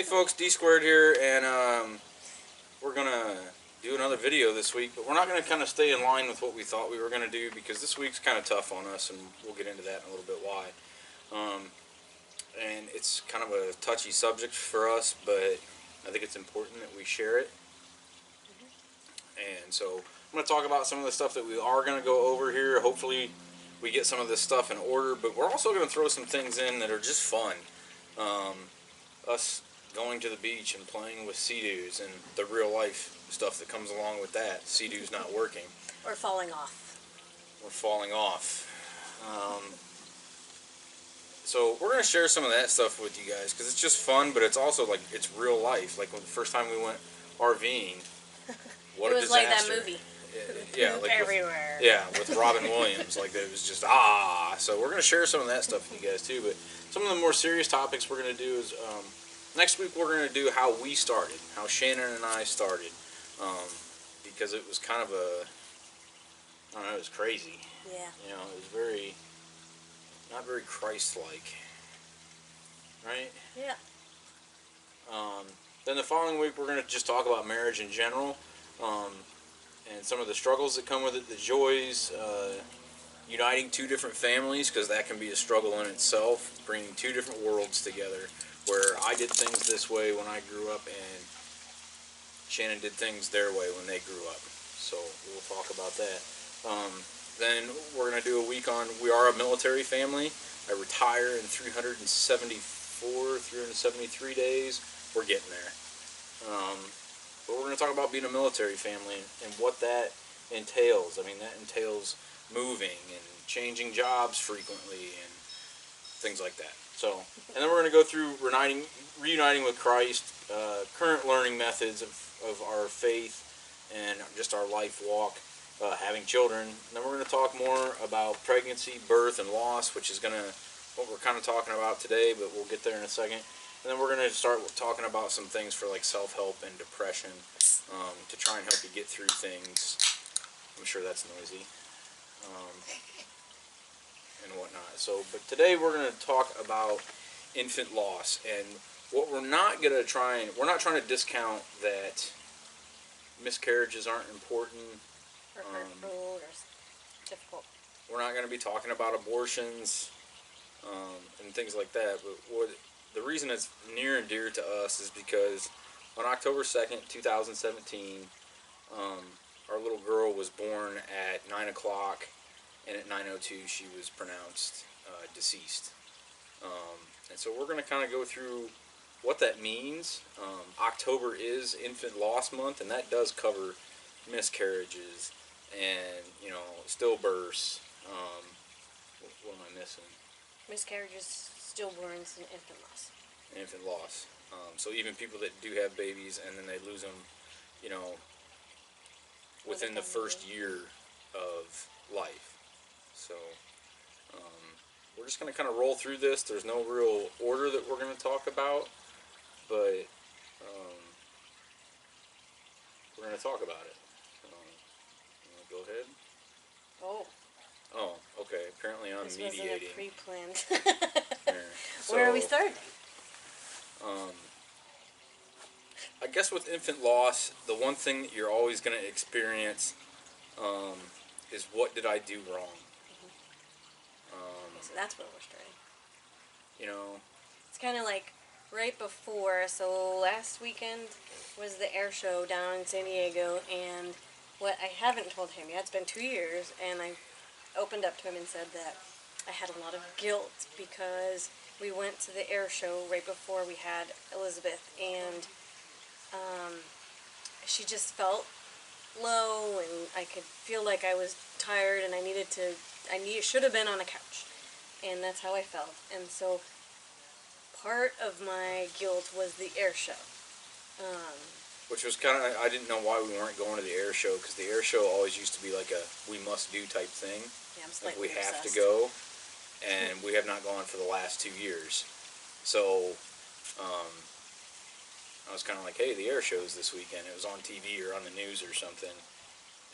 Hey folks, D Squared here, and we're gonna do another video this week, but we're not gonna kind of stay in line with what we thought we were gonna do because this week's kind of tough on us, and we'll get into that in a little bit why. And it's kind of a touchy subject for us, but I think it's important that we share it. And so I'm gonna talk about some of the stuff that we are gonna go over here. Hopefully, we get some of this stuff in order, but we're also gonna throw some things in that are just fun. Us going to the beach and playing with sea-doos and the real life stuff that comes along with that. Sea-doos not working. Or falling off. Or falling off. So we're going to share some of that stuff with you guys because it's just fun, but it's also like it's real life. Like when the first time we went RVing, what it a was disaster. Like that movie. Yeah, like everywhere. With Robin Williams, like it was just So we're gonna share some of that stuff with you guys too. But some of the more serious topics we're gonna do is next week we're gonna do how we started, how Shannon and I started, because it was kind of I don't know, it was crazy. Yeah. You know, it was not very Christ-like, right? Yeah. Then the following week we're gonna just talk about marriage in general. And some of the struggles that come with it, the joys, uniting two different families, because that can be a struggle in itself, bringing two different worlds together, where I did things this way when I grew up, and Shannon did things their way when they grew up. So we'll talk about that. Then we're going to do a week on, we are a military family. I retire in 373 days. We're getting there. But we're going to talk about being a military family and what that entails. I mean, that entails moving and changing jobs frequently and things like that. So, and then we're going to go through reuniting with Christ, current learning methods of our faith and just our life walk, having children. And then we're going to talk more about pregnancy, birth, and loss, which is what we're kind of talking about today, but we'll get there in a second. And then we're going to start talking about some things for like self-help and depression to try and help you get through things. I'm sure that's noisy and whatnot. So, but today we're going to talk about infant loss, and what we're not trying to discount that miscarriages aren't important Or hurtful or difficult. We're not going to be talking about abortions and things like that, but the reason it's near and dear to us is because on October 2nd, 2017, our little girl was born at 9 o'clock, and at 9:02 she was pronounced deceased. And so we're going to kind of go through what that means. October is Infant Loss Month, and that does cover miscarriages and, stillbirths. What am I missing? Miscarriages, stillborns, and infant loss. Infant loss. So even people that do have babies and then they lose them, within the first year of life. So we're just going to kind of roll through this. There's no real order that we're going to talk about, but we're going to talk about it. You want to go ahead? Oh, okay. Apparently I'm mediating. This wasn't a pre-planned. So, where are we starting? I guess with infant loss, the one thing that you're always going to experience is what did I do wrong? So that's where we're starting. You It's kind of like right before, so last weekend was the air show down in San Diego, and what I haven't told him yet, it's been 2 years, and I opened up to him and said that I had a lot of guilt because we went to the air show right before we had Elizabeth, and she just felt low, and I could feel like I was tired, and I should have been on a couch, and that's how I felt. And so part of my guilt was the air show. which was kind of, I didn't know why we weren't going to the air show, because the air show always used to be like a we must do type thing. Yeah, I'm like slightly we have obsessed. to go, and we have not gone for the last 2 years. So I was kind of like, hey, the air show's this weekend. It was on TV or on the news or something,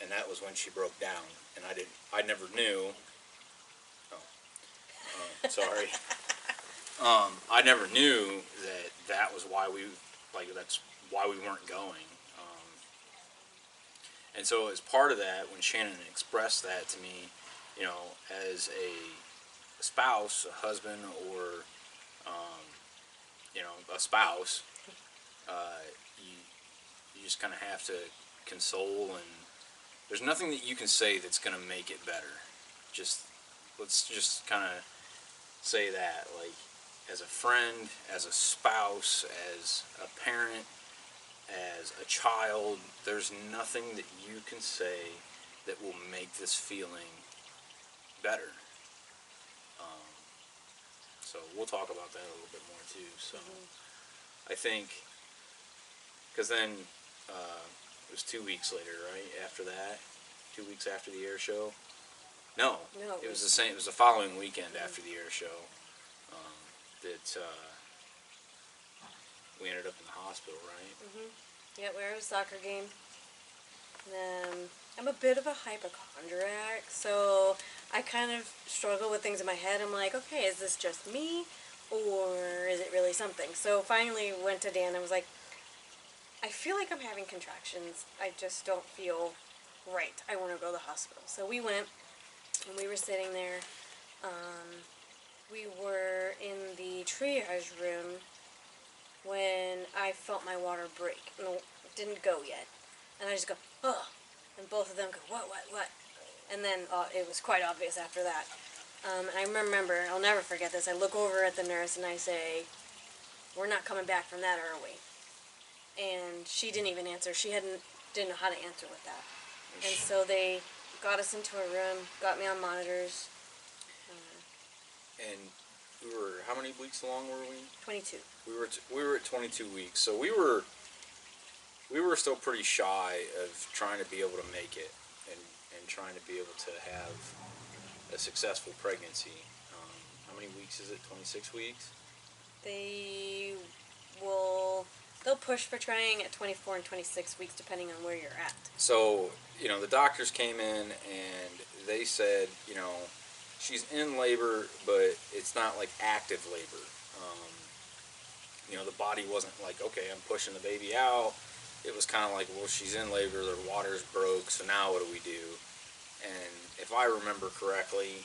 and that was when she broke down, and I never knew. Oh, sorry. I never knew that was why that's why we weren't going. And so as part of that, when Shannon expressed that to me, as a spouse, a husband, or a spouse, you just kind of have to console, and there's nothing that you can say that's going to make it better. Just let's just kind of say that, like, as a friend, as a spouse, as a parent, as a child, there's nothing that you can say that will make this feeling better. So we'll talk about that a little bit more too. So I think, because then it was 2 weeks later, right? After that, 2 weeks after the air show. No, No, it was the same. It was the following weekend after the air show that we ended up in the hospital, right? Yeah, we were at a soccer game. I'm a bit of a hypochondriac, so I kind of struggle with things in my head. I'm like, okay, is this just me, or is it really something? So finally went to Dan and was like, I feel like I'm having contractions. I just don't feel right. I want to go to the hospital. So we went, and we were sitting there. We were in the triage room when I felt my water break. No, it didn't go yet. And I just go, oh. And both of them go, what? And then it was quite obvious after that. I remember, I'll never forget this. I look over at the nurse and I say, we're not coming back from that, are we? And she didn't even answer. Didn't know how to answer with that. And so they got us into a room, got me on monitors. And we were, how many weeks along were we? 22. We were at 22 weeks, so we were still pretty shy of trying to be able to make it, and trying to be able to have a successful pregnancy. How many weeks is it? 26 weeks. They'll push for trying at 24 and 26 weeks depending on where you're at. So the doctors came in and they said, she's in labor, but it's not like active labor. The body wasn't like, okay, I'm pushing the baby out. It was kind of like, well, she's in labor, their water's broke, so now what do we do? And if I remember correctly,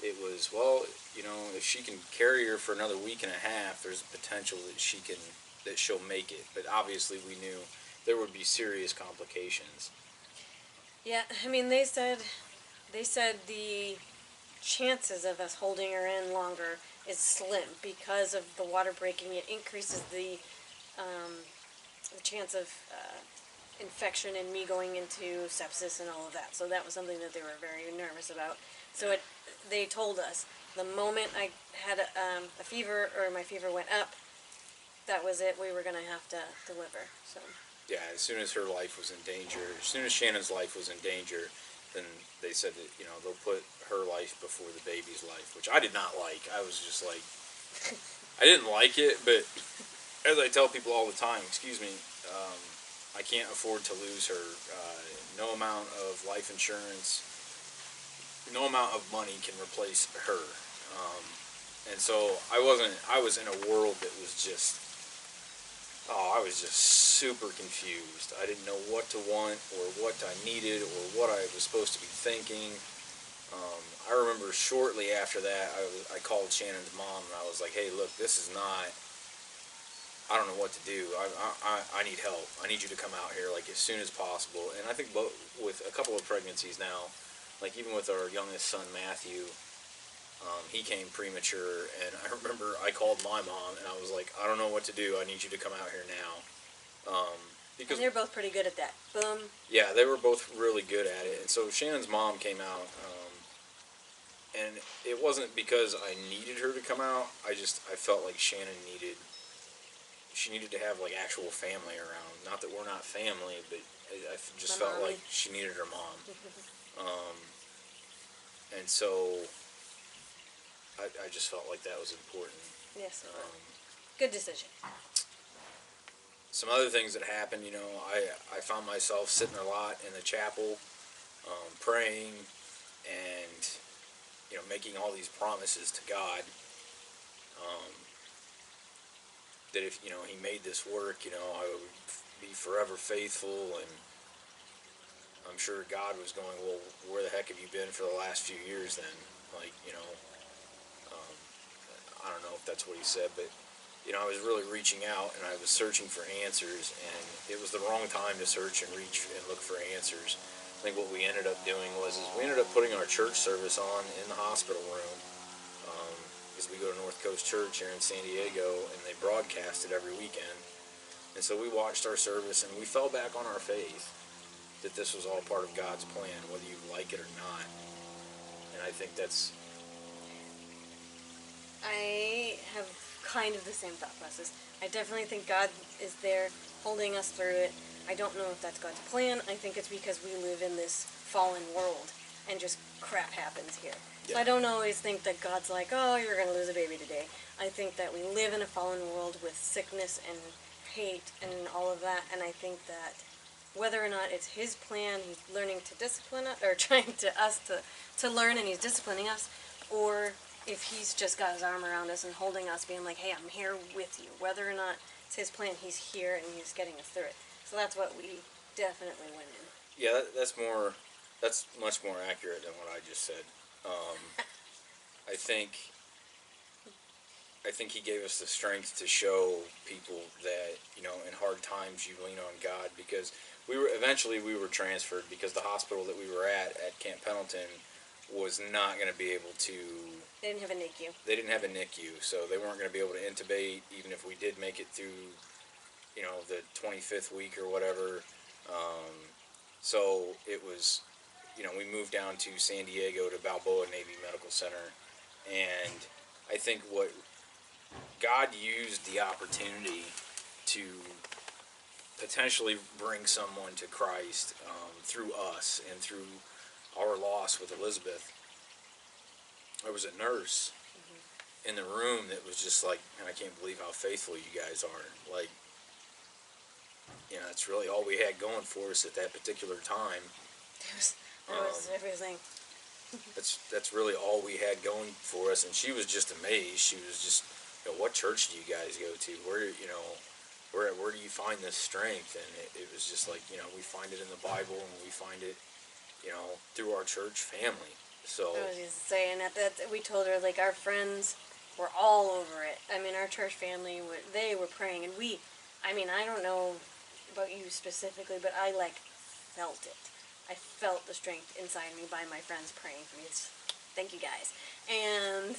it was, well, if she can carry her for another week and a half, there's a potential that she'll make it. But obviously we knew there would be serious complications. Yeah, I mean, they said the chances of us holding her in longer is slim because of the water breaking. It increases the chance of infection and me going into sepsis and all of that. So that was something that they were very nervous about. So they told us the moment I had a fever, or my fever went up, that was it. We were going to have to deliver. So yeah, as soon as her life was in danger, as soon as Shannon's life was in danger, then they said that they'll put her life before the baby's life, which I did not like. I was just like, I didn't like it, but as I tell people all the time, I can't afford to lose her. No amount of life insurance, no amount of money can replace her. And so I was in a world that was just, I was just super confused. I didn't know what to want, or what I needed, or what I was supposed to be thinking. I remember shortly after that, I called Shannon's mom, and I was like, hey, look, this is not, I don't know what to do. I need help. I need you to come out here, like, as soon as possible. And I think with a couple of pregnancies now, like even with our youngest son, Matthew, he came premature, and I remember I called my mom, and I was like, I don't know what to do. I need you to come out here now. Because and they're both pretty good at that. Boom. Yeah, they were both really good at it. And so Shannon's mom came out, and it wasn't because I needed her to come out. I felt like Shannon needed to have like actual family around. Not that we're not family, but I just felt like she needed her mom. And so I just felt like that was important. Yes. Good decision. Some other things that happened, I found myself sitting a lot in the chapel, praying, and making all these promises to God. that if, he made this work, I would be forever faithful. And I'm sure God was going, well, where the heck have you been for the last few years then? Like, I don't know if that's what he said, but, I was really reaching out and I was searching for answers, and it was the wrong time to search and reach and look for answers. I think what we ended up doing was we ended up putting our church service on in the hospital room, because we go to North Coast Church here in San Diego, and they broadcast it every weekend. And so we watched our service and we fell back on our faith that this was all part of God's plan, whether you like it or not. And I think I have kind of the same thought process. I definitely think God is there holding us through it. I don't know if that's God's plan. I think it's because we live in this fallen world and just crap happens here. Yeah. So I don't always think that God's like, oh, you're going to lose a baby today. I think that we live in a fallen world with sickness and hate and all of that, and I think that whether or not it's His plan, He's learning to discipline us, or trying to us to learn, and He's disciplining us, or if He's just got His arm around us and holding us, being like, hey, I'm here with you. Whether or not it's His plan, He's here and He's getting us through it. So that's what we definitely went in. Yeah, that's much more accurate than what I just said. I think He gave us the strength to show people that, in hard times you lean on God, because we were transferred because the hospital that we were at Camp Pendleton was not going to be able to. They didn't have a NICU. They didn't have a NICU, so they weren't going to be able to intubate, even if we did make it through, the 25th week or whatever. So it was, we moved down to San Diego to Balboa Navy Medical Center, and I think what God used the opportunity to potentially bring someone to Christ through us and through our loss with Elizabeth. There was a nurse in the room that was just like, and I can't believe how faithful you guys are. Like, that's really all we had going for us at that particular time. That was everything. That's really all we had going for us, and she was just amazed. She was just, what church do you guys go to? Where do you find this strength? And it was just like, we find it in the Bible, and we find it, through our church family. So I was just saying that we told her, like, our friends were all over it. I mean, our church family, they were praying, and I don't know about you specifically, but I felt it. I felt the strength inside me by my friends praying for me. Thank you guys. And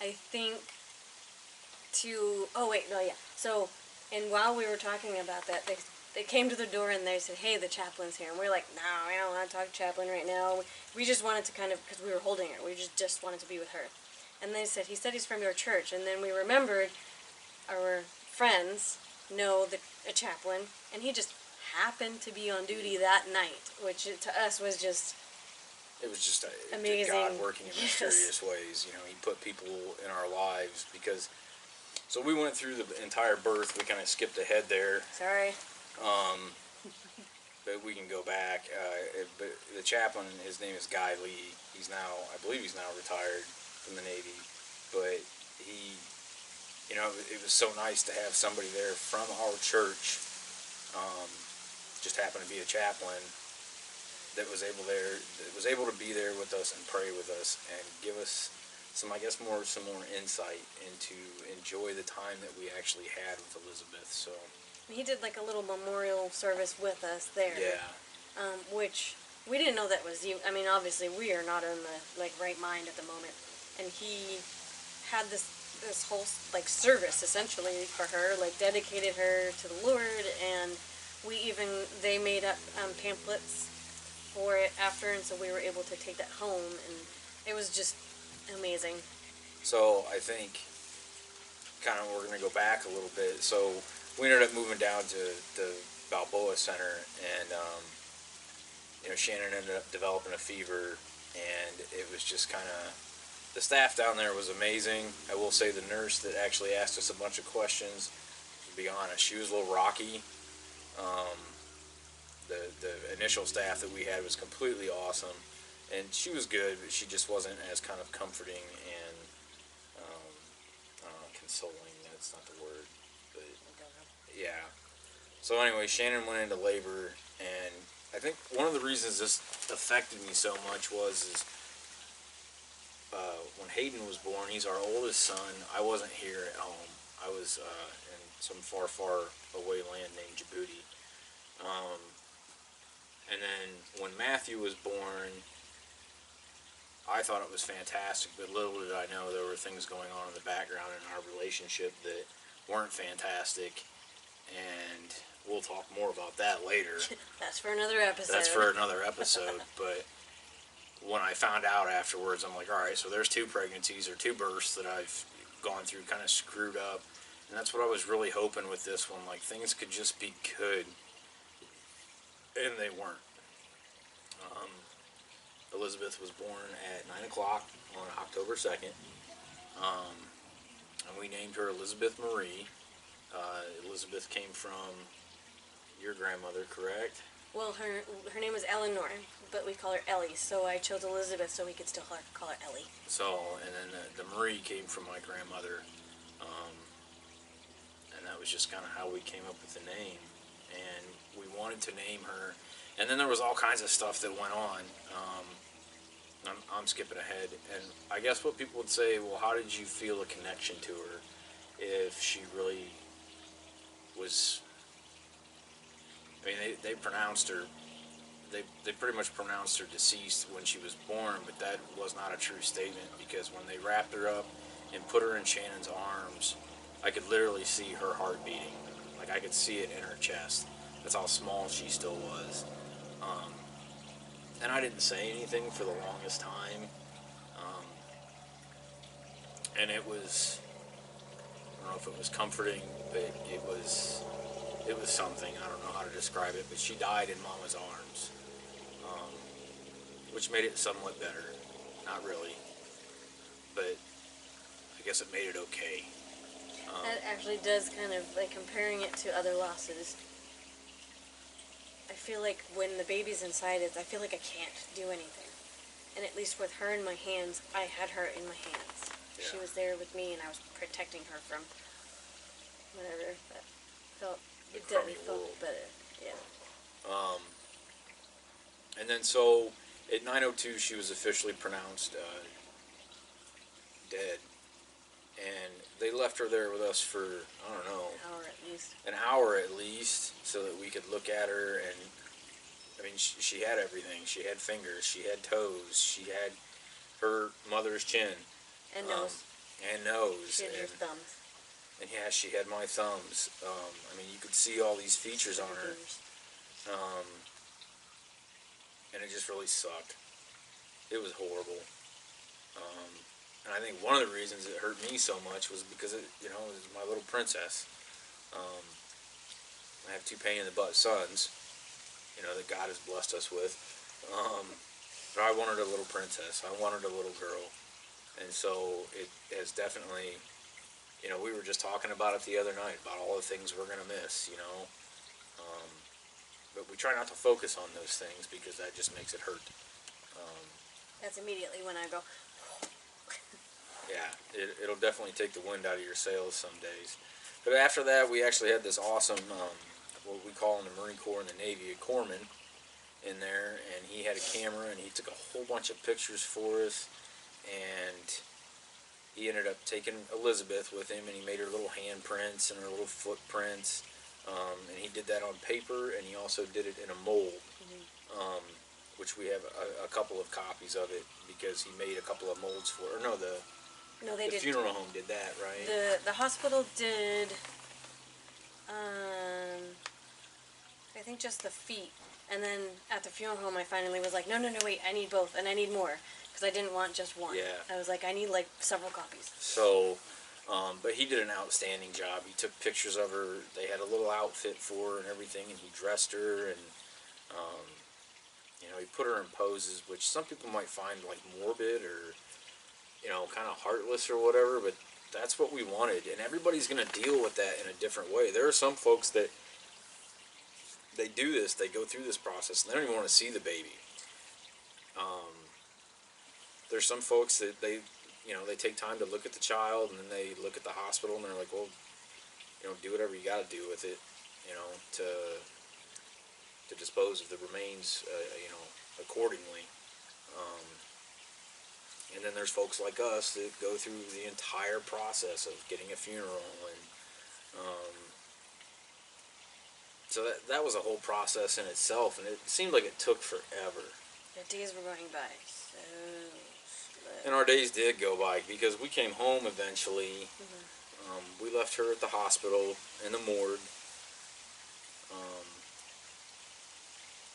I think so, and while we were talking about that, they came to the door and they said, hey, the chaplain's here. And we're like, no, I don't want to talk to chaplain right now. We just wanted to because we were holding her, we just wanted to be with her. And they said, he said he's from your church. And then we remembered our friends know a chaplain, and he just happened to be on duty that night, which to us was just amazing. God working in mysterious ways. He put people in our lives because. So we went through the entire birth. We kind of skipped ahead there. Sorry. But we can go back. But the chaplain, his name is Guy Lee. I believe he's now retired from the Navy. But he, it was so nice to have somebody there from our church. Just happened to be a chaplain that was able to be there with us and pray with us and give us some more insight into enjoy the time that we actually had with Elizabeth. So he did like a little memorial service with us there. Yeah. Which we didn't know that was you. I mean, obviously we are not in the right mind at the moment, and he had this whole service essentially for her, dedicated her to the Lord, and they made up pamphlets for it after, and so we were able to take that home, and it was just amazing. So I think we're going to go back a little bit. So we ended up moving down to the Balboa Center, and Shannon ended up developing a fever, and it was just the staff down there was amazing. I will say the nurse that actually asked us a bunch of questions, to be honest, she was a little rocky. The initial staff that we had was completely awesome, and she was good, but she just wasn't as comforting and inconsoling. That's not the word, but yeah. So anyway, Shannon went into labor, and I think one of the reasons this affected me so much was when Hayden was born. He's our oldest son. I wasn't here at home. I was in some far, far away land named Djibouti. And then when Matthew was born, I thought it was fantastic, but little did I know there were things going on in the background in our relationship that weren't fantastic, and we'll talk more about that later. That's for another episode. That's for another episode, but when I found out afterwards, I'm like, all right, so there's 2 pregnancies or 2 births that I've gone through kind of screwed up, and that's what I was really hoping with this one, like things could just be good, and they weren't. Elizabeth was born at 9 o'clock on October 2nd, and we named her Elizabeth Marie. Elizabeth came from your grandmother, correct? Well, her name was Eleanor, but we call her Ellie, so I chose Elizabeth so we could still call her Ellie. So, and then the Marie came from my grandmother, and that was just kind of how we came up with the name. And we wanted to name her, and then there was all kinds of stuff that went on. I'm skipping ahead, and I guess what people would say, well, how did you feel a connection to her if she really was, I mean, they pronounced her, they pretty much pronounced her deceased when she was born, but that was not a true statement, because when they wrapped her up and put her in Shannon's arms, I could literally see her heart beating. Like, I could see it in her chest. That's how small she still was. And I didn't say anything for the longest time. And it was, I don't know if it was comforting, but it was something. I don't know how to describe it, but she died in Mama's arms, which made it somewhat better. Not really, but I guess it made it okay. That actually does kind of, like, comparing it to other losses. I feel like when the baby's inside it, I feel like I can't do anything. And at least with her in my hands, I had her in my hands. Yeah. She was there with me, and I was protecting her from whatever. That felt, it definitely felt better. Yeah. And then so at 9:02, she was officially pronounced dead. And they left her there with us for, I don't know, an hour at least, so that we could look at her. And I mean, she had everything. She had fingers, she had toes, she had her mother's chin and nose, she had your thumbs, and yeah, she had my thumbs. I mean, you could see all these features on her, and it just really sucked. It was horrible. And I think one of the reasons it hurt me so much was because it was my little princess. I have 2 pain-in-the-butt sons, that God has blessed us with. But I wanted a little princess. I wanted a little girl. And so it has definitely, we were just talking about it the other night, about all the things we're going to miss, But we try not to focus on those things because that just makes it hurt. That's immediately when I go... Yeah, it'll definitely take the wind out of your sails some days. But after that, we actually had this awesome, what we call in the Marine Corps and the Navy, a corpsman in there, and he had a camera, and he took a whole bunch of pictures for us, and he ended up taking Elizabeth with him, and he made her little handprints and her little footprints, and he did that on paper, and he also did it in a mold, which we have a couple of copies of it, because he made a couple of molds for her. No, the funeral home did that, right? The hospital did, I think just the feet. And then at the funeral home, I finally was like, no, wait, I need both, and I need more. Because I didn't want just one. Yeah. I was like, I need, like, several copies. So, but he did an outstanding job. He took pictures of her. They had a little outfit for her and everything, and he dressed her, and, he put her in poses, which some people might find, like, morbid or... kind of heartless or whatever, but that's what we wanted, and everybody's going to deal with that in a different way. There are some folks that they do this, they go through this process, and they don't even want to see the baby. There's some folks that they take time to look at the child, and then they look at the hospital, and they're like, well, do whatever you got to do with it, to dispose of the remains, accordingly. Um, and then there's folks like us that go through the entire process of getting a funeral, and so that was a whole process in itself, and it seemed like it took forever. The days were going by so slow. And our days did go by because we came home eventually. We left her at the hospital in the morgue. Um,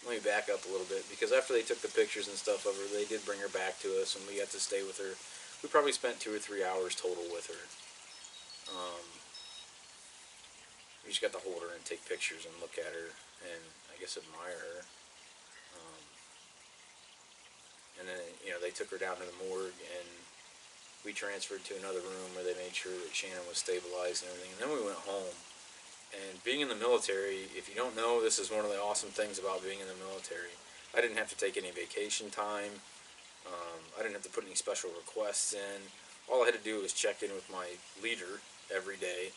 Let me back up a little bit, because after they took the pictures and stuff of her, they did bring her back to us, and we got to stay with her. We probably spent 2 or 3 hours total with her. We just got to hold her and take pictures and look at her and, I guess, admire her. And then, they took her down to the morgue, and we transferred to another room where they made sure that Shannon was stabilized and everything. And then we went home. And being in the military, if you don't know, this is one of the awesome things about being in the military. I didn't have to take any vacation time. I didn't have to put any special requests in. All I had to do was check in with my leader every day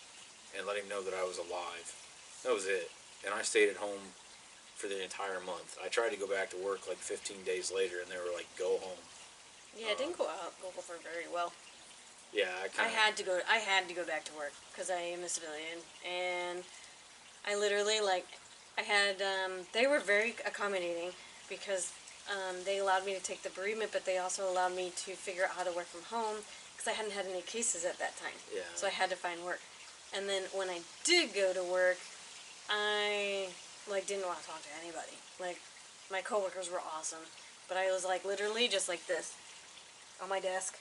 and let him know that I was alive. That was it. And I stayed at home for the entire month. I tried to go back to work like 15 days later, and they were like, go home. Yeah, it didn't go over very well. Yeah, I had to go back to work because I am a civilian, and I literally they were very accommodating because they allowed me to take the bereavement, but they also allowed me to figure out how to work from home because I hadn't had any cases at that time. Yeah. So I had to find work, and then when I did go to work, I didn't want to talk to anybody. My coworkers were awesome, but I was literally just like this on my desk.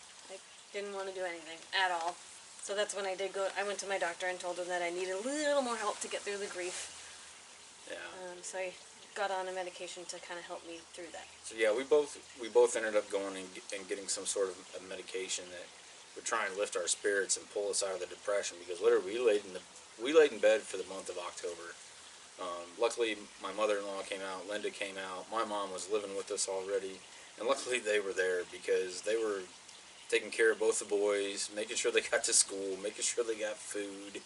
Didn't want to do anything at all. So that's when I went to my doctor and told him that I needed a little more help to get through the grief. Yeah. So I got on a medication to kind of help me through that. So yeah, we both ended up going and getting some sort of a medication that would try and lift our spirits and pull us out of the depression, because literally we laid in bed for the month of October. Luckily, my mother-in-law came out, Linda came out, my mom was living with us already, and luckily they were there because they were taking care of both the boys, making sure they got to school, making sure they got food,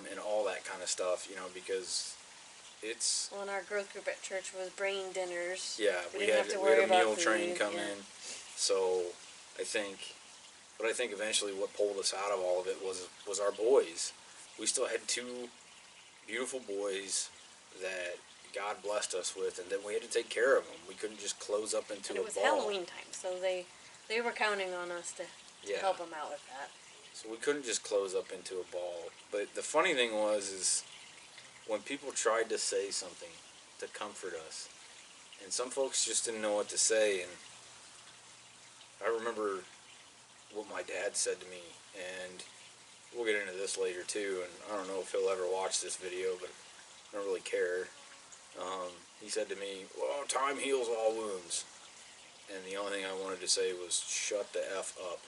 and all that kind of stuff, because it's... Well, and our growth group at church was bringing dinners. Yeah, we had a meal train come in. So I think eventually what pulled us out of all of it was our boys. We still had 2 beautiful boys that God blessed us with, and then we had to take care of them. We couldn't just close up into a ball. And it was Halloween time, so they were counting on us to help them out with that. So we couldn't just close up into a ball. But the funny thing is when people tried to say something to comfort us, and some folks just didn't know what to say, and I remember what my dad said to me, and we'll get into this later too, and I don't know if he'll ever watch this video, but I don't really care. He said to me, well, time heals all wounds. And the only thing I wanted to say was, shut the F up.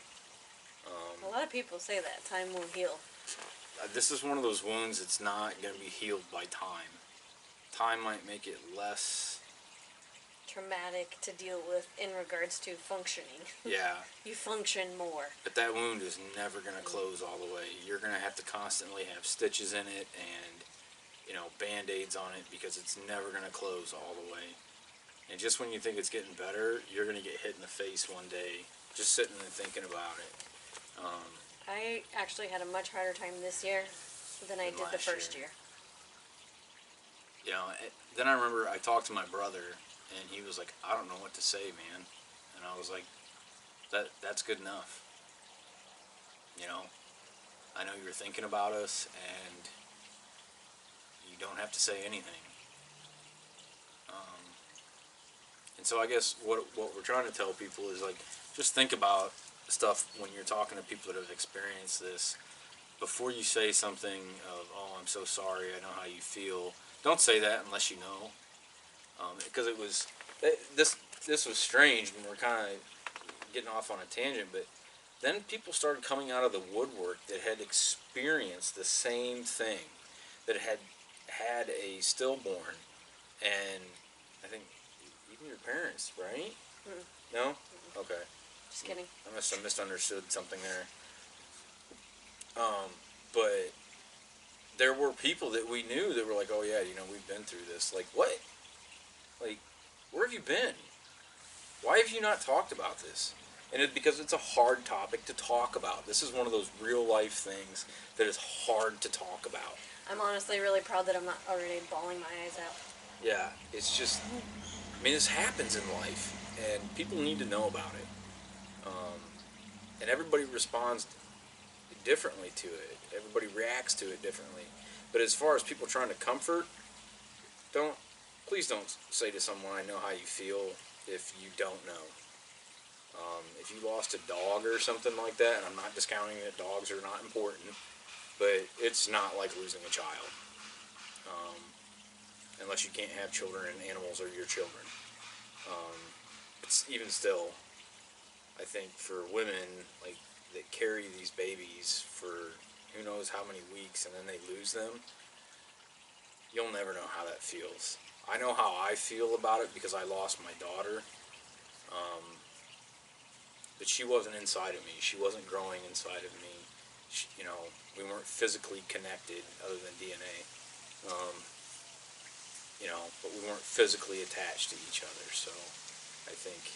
A lot of people say that. Time will heal. This is one of those wounds that's not going to be healed by time. Time might make it less... traumatic to deal with in regards to functioning. Yeah. You function more. But that wound is never going to close all the way. You're going to have to constantly have stitches in it and, Band-Aids on it, because it's never going to close all the way. And just when you think it's getting better, you're going to get hit in the face one day, just sitting and thinking about it. I actually had a much harder time this year than I did the first year. Then I remember I talked to my brother, and he was like, I don't know what to say, man. And I was like, that's good enough. I know you're thinking about us, and you don't have to say anything. And so I guess what we're trying to tell people is, just think about stuff when you're talking to people that have experienced this. Before you say something of, oh, I'm so sorry, I know how you feel, don't say that unless you know. Because this was strange, and we're kind of getting off on a tangent, but then people started coming out of the woodwork that had experienced the same thing, that had a stillborn, and I think even your parents, right? Mm. No? Okay. Just kidding. I must have misunderstood something there. But there were people that we knew that were like, oh yeah, we've been through this. Like, what? Like, where have you been? Why have you not talked about this? And because it's a hard topic to talk about. This is one of those real life things that is hard to talk about. I'm honestly really proud that I'm not already bawling my eyes out. Yeah, it's just, this happens in life, and people need to know about it. And everybody responds differently to it. Everybody reacts to it differently. But as far as people trying to comfort, please don't say to someone, I know how you feel, if you don't know. If you lost a dog or something like that, and I'm not discounting that dogs are not important, but it's not like losing a child. Unless you can't have children and animals are your children. It's even still, I think for women, like, that carry these babies for who knows how many weeks and then they lose them, you'll never know how that feels. I know how I feel about it because I lost my daughter. But she wasn't inside of me. She wasn't growing inside of me. We weren't physically connected other than DNA. But we weren't physically attached to each other. So I think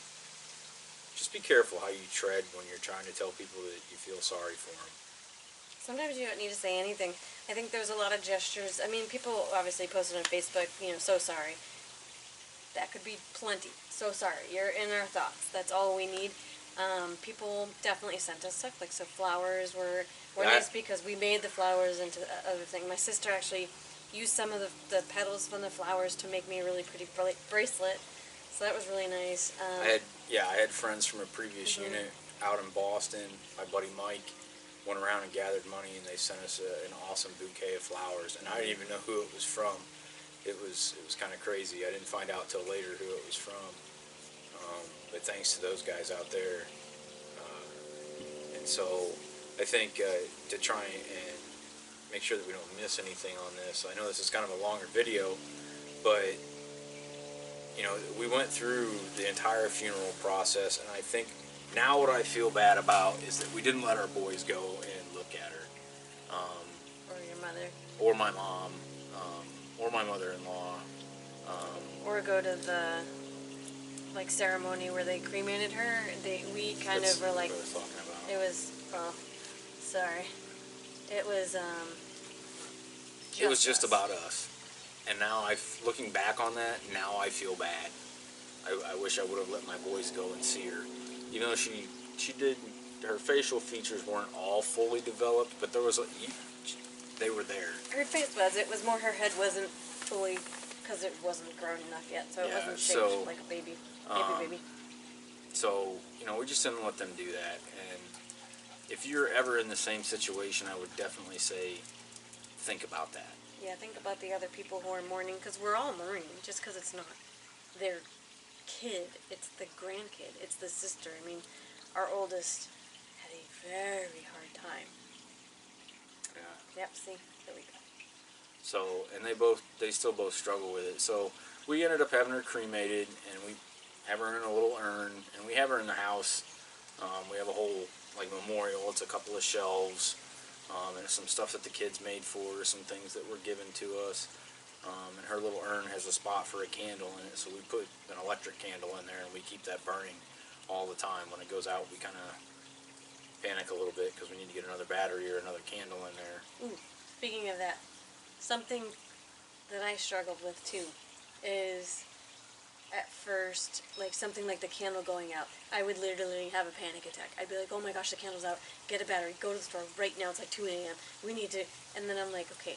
just be careful how you tread when you're trying to tell people that you feel sorry for them. Sometimes you don't need to say anything. I think there's a lot of gestures. I mean, people obviously posted on Facebook, so sorry. That could be plenty. So sorry. You're in our thoughts. That's all we need. People definitely sent us stuff. Like, so flowers were nice because we made the flowers into other thing. My sister actually used some of the petals from the flowers to make me a really pretty bracelet. So that was really nice. I had friends from a previous unit out in Boston. My buddy Mike went around and gathered money, and they sent us an awesome bouquet of flowers. And I didn't even know who it was from. It was kind of crazy. I didn't find out till later who it was from. But thanks to those guys out there. And so I think to try and make sure that we don't miss anything on this. I know this is kind of a longer video, but we went through the entire funeral process, and I think now what I feel bad about is that we didn't let our boys go and look at her. Or your mother. Or my mom. Or my mother-in-law. Or go to the ceremony where they cremated her. We kind of were like, what I was talking about. it was, sorry. It was, it was just about us. And now, looking back on that, now I feel bad. I wish I would have let my boys go and see her. Even though she did, her facial features weren't all fully developed, but there was they were there. Her face was. It was more her head wasn't fully, because it wasn't grown enough yet, so it wasn't shaped like a baby. Baby. So, we just didn't let them do that. And if you're ever in the same situation, I would definitely say, think about that. Yeah, think about the other people who are mourning, because we're all mourning, just because it's not their kid, it's the grandkid, it's the sister. I mean, our oldest had a very hard time. Yeah. Yep, see, there we go. So, and they still both struggle with it. So, we ended up having her cremated, and we have her in a little urn, and we have her in the house. We have a whole, memorial. It's a couple of shelves, and some stuff that the kids made for her, some things that were given to us. And her little urn has a spot for a candle in it, so we put an electric candle in there, and we keep that burning all the time. When it goes out, we kind of panic a little bit because we need to get another battery or another candle in there. Ooh, speaking of that, something that I struggled with too is at first, something like the candle going out, I would literally have a panic attack. I'd be like, oh my gosh, the candle's out, get a battery, go to the store right now, it's like 2 a.m., we need to, and then I'm like, okay,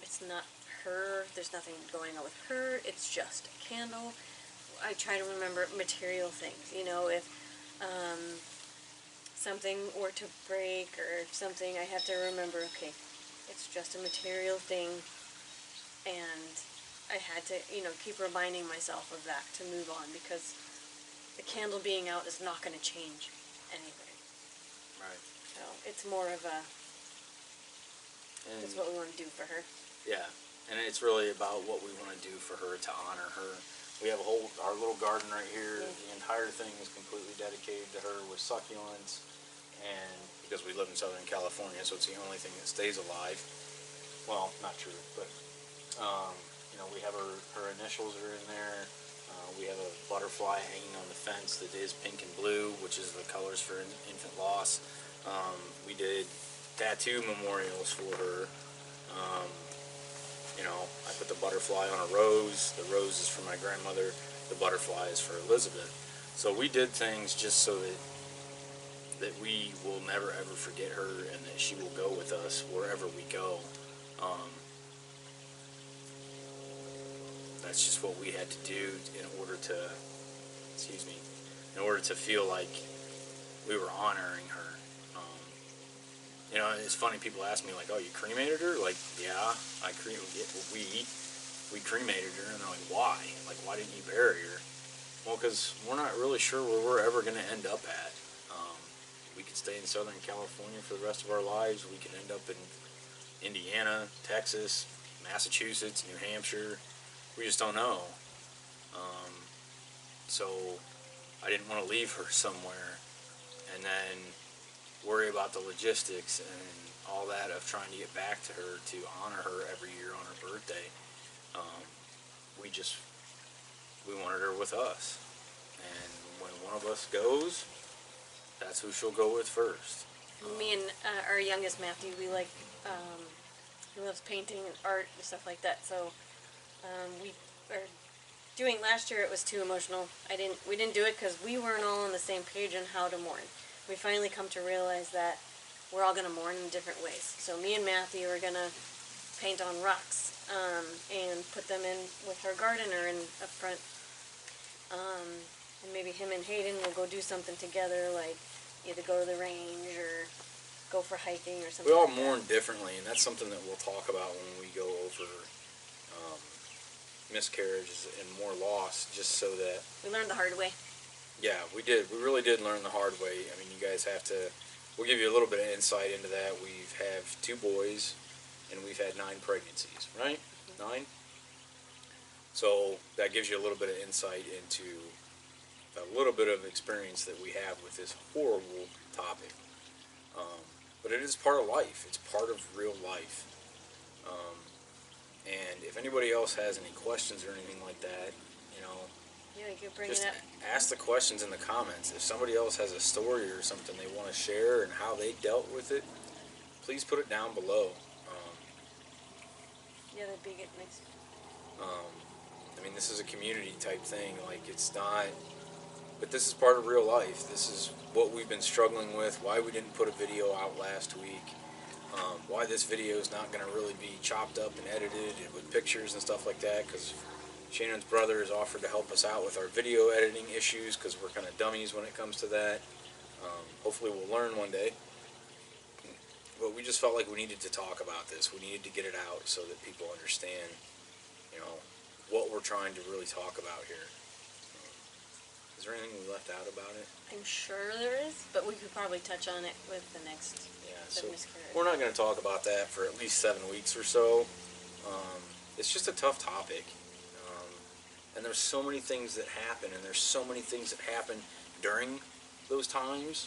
it's not her, there's nothing going on with her, it's just a candle. I try to remember material things, if something were to break or something, I have to remember, okay, it's just a material thing, and I had to, keep reminding myself of that to move on, because the candle being out is not going to change anything. Right. So it's more of it's what we want to do for her. Yeah, and it's really about what we want to do for her to honor her. We have our little garden right here. The entire thing is completely dedicated to her with succulents, and because we live in Southern California, so it's the only thing that stays alive. Well, not true, but we have her initials are in there. We have a butterfly hanging on the fence that is pink and blue, which is the colors for infant loss. We did tattoo memorials for her. I put the butterfly on a rose. The rose is for my grandmother. The butterfly is for Elizabeth. So we did things just so that we will never ever forget her, and that she will go with us wherever we go. That's just what we had to do in order to, in order to feel like we were honoring her. It's funny, people ask me, like, oh, you cremated her? Like, yeah, we cremated her, and they're like, why? Like, why didn't you bury her? Well, because we're not really sure where we're ever going to end up at. We could stay in Southern California for the rest of our lives. We could end up in Indiana, Texas, Massachusetts, New Hampshire. We just don't know. So I didn't want to leave her somewhere and then worry about the logistics and all that of trying to get back to her to honor her every year on her birthday. We wanted her with us, and when one of us goes, that's who she'll go with first. Me and our youngest Matthew, we like he loves painting and art and stuff like that. So we are doing last year. It was too emotional. We didn't do it because we weren't all on the same page on how to mourn. We finally come to realize that we're all going to mourn in different ways. So me and Matthew are going to paint on rocks and put them in with her gardener in up front. And maybe him and Hayden will go do something together, like either go to the range or go for hiking or something. We all like mourn differently, and that's something that we'll talk about when we go over miscarriages and more loss, just so that... We learned the hard way. Yeah, we did. We really did learn the hard way. I mean, you guys have to... We'll give you a little bit of insight into that. We have 2 boys, and we've had 9 pregnancies, right? 9? So that gives you a little bit of insight into a little bit of experience that we have with this horrible topic. But it is part of life. It's part of real life. And if anybody else has any questions or anything like that, Yeah, you could bring just it up. ask the questions in the comments. If somebody else has a story or something they want to share and how they dealt with it, please put it down below. Yeah, that'd be good. Nice. I mean, this is a community type thing. Like, it's not... But this is part of real life. This is what we've been struggling with, why we didn't put a video out last week, why this video is not going to really be chopped up and edited with pictures and stuff like that, because Shannon's brother has offered to help us out with our video editing issues, because we're kind of dummies when it comes to that. Hopefully we'll learn one day. But we just felt like we needed to talk about this. We needed to get it out so that people understand, what we're trying to really talk about here. Is there anything we left out about it? I'm sure there is, but we could probably touch on it with the next So miscarriage. we're not going to talk about that for at least 7 weeks or so. It's just a tough topic. And there's so many things that happen, and there's so many things that happen during those times.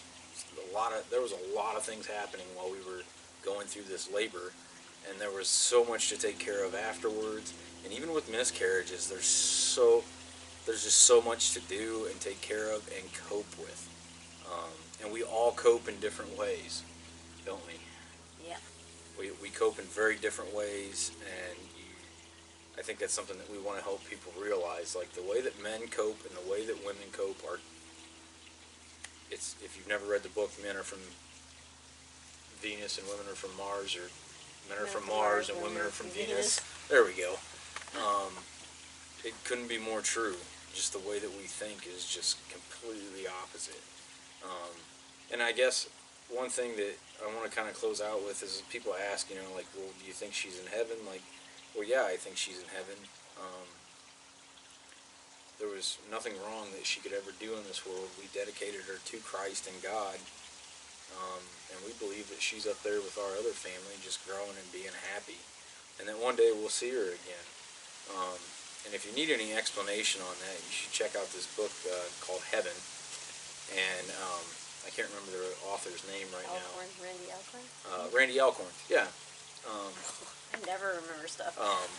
There was a lot of things happening while we were going through this labor, and there was so much to take care of afterwards. And even with miscarriages, there's just so much to do and take care of and cope with. And we all cope in different ways, don't we? Yeah. We cope in very different ways, and I think that's something that we want to help people realize. Like, the way that men cope and the way that women cope if you've never read the book, Men Are From Venus and Women Are From Mars, or Men Are From Mars and Women Are From Venus. There we go. It couldn't be more true. Just the way that we think is just completely opposite. And I guess one thing that I want to kind of close out with is people ask, like, well, do you think she's in heaven? Like, well, yeah, I think she's in heaven. There was nothing wrong that she could ever do in this world. We dedicated her to Christ and God. And we believe that she's up there with our other family, just growing and being happy. And that one day we'll see her again. And if you need any explanation on that, you should check out this book called Heaven. And I can't remember the author's name right Alcorn, Randy Alcorn? now. Randy Alcorn, yeah. I never remember stuff.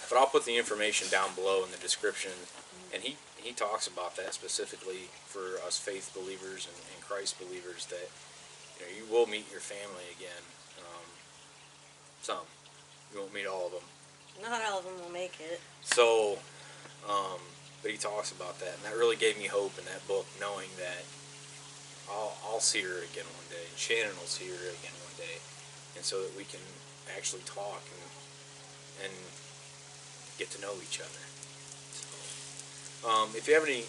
But I'll put the information down below in the description. And he talks about that specifically for us faith believers and Christ believers, that you will meet your family again. Some. You won't meet all of them. Not all of them will make it. So, but he talks about that, and that really gave me hope in that book, knowing that I'll see her again one day, and Shannon will see her again one day, and so that we can actually talk and get to know each other. So, if you have any,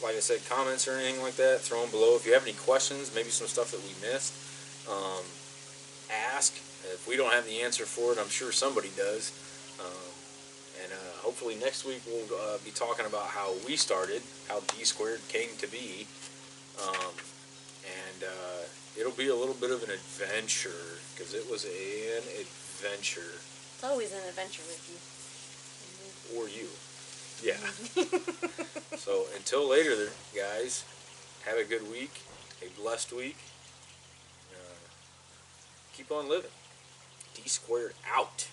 like I said, comments or anything like that, throw them below. If you have any questions, maybe some stuff that we missed, ask. If we don't have the answer for it, I'm sure somebody does. And hopefully next week we'll be talking about how we started, how D squared came to be. And it'll be a little bit of an adventure, because it was an adventure. It's always an adventure with you. Or you. Yeah. So until later, guys, have a good week, a blessed week. Keep on living. D squared out.